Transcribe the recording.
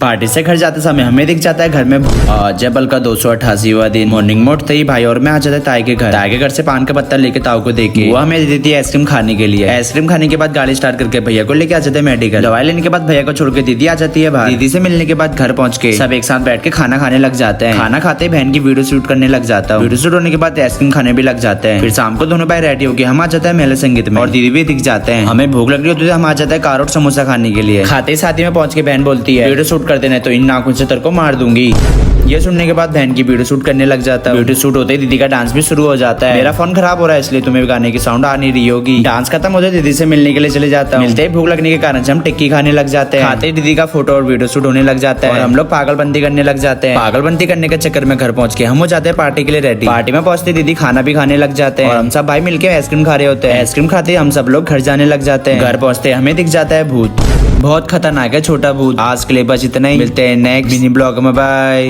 Party से घर जाते समय हमें दिख जाता है घर में जबल का 288वां दिन। मॉर्निंग मोड थे भाई और मैं आ जाता है ताई के घर। ताई के घर से पान का पत्ता लेके ताऊ को देके वो हमें देती है आइसक्रीम खाने के लिए। आइसक्रीम खाने के बाद गाड़ी स्टार्ट करके भैया को लेके आ जाते हैं मेडिकल। दवाई लेने के बाद भैया को छोड़ के दीदी आ जाती है बाहर। दीदी से मिलने के बाद घर पहुंच के सब एक साथ बैठ के खाना खाने लग जाते हैं। खाना खाते ही बहन की वीडियो शूट करने लग जाता है। वीडियो शूट होने के बाद आइसक्रीम खाने भी लग जाते हैं। फिर शाम को दोनों भाई रेडी होके हम आ जाते हैं मेले संगीत में और दीदी भी दिख जाते हैं। हमें भूख लग रही होती है, हम आ जाते हैं कारोट समोसा खाने के लिए। खाते ही साथी में पहुंच के बहन बोलती है वीडियो शूट करते नहीं तो इन नाखून से तेरे को मार दूंगी। ये सुनने के बाद बहन की वीडियो शूट करने लग जाता है। वीडियो शूट होते ही दीदी का डांस भी शुरू हो जाता है। मेरा फोन खराब हो रहा है इसलिए तुम्हें गाने की साउंड आ नहीं रही होगी। डांस खत्म होते दीदी से मिलने के लिए चले जाता हूं। मिलते ही भूख लगने के कारण से हम टिक्की खाने लग जाते हैं। खाते ही दीदी का फोटो और वीडियो शूट होने लग जाता है और हम लोग पागलबंदी करने लग जाते हैं। पागलबंदी करने के चक्कर में घर पहुंच के हम हो जाते हैं पार्टी के लिए रेडी। पार्टी में पहुंचते दीदी खाना भी खाने लग जाते हैं और हम सब भाई मिलके आइसक्रीम खा रहे होते हैं। आइसक्रीम खाते हम सब लोग घर जाने लग जाते हैं। घर पहुंचते हमें दिख जाता है भूत। बहुत खतरनाक है छोटा भूत। आज के लिए बस इतना ही, मिलते हैं नेक्स्ट मिनी ब्लॉग में। बाय।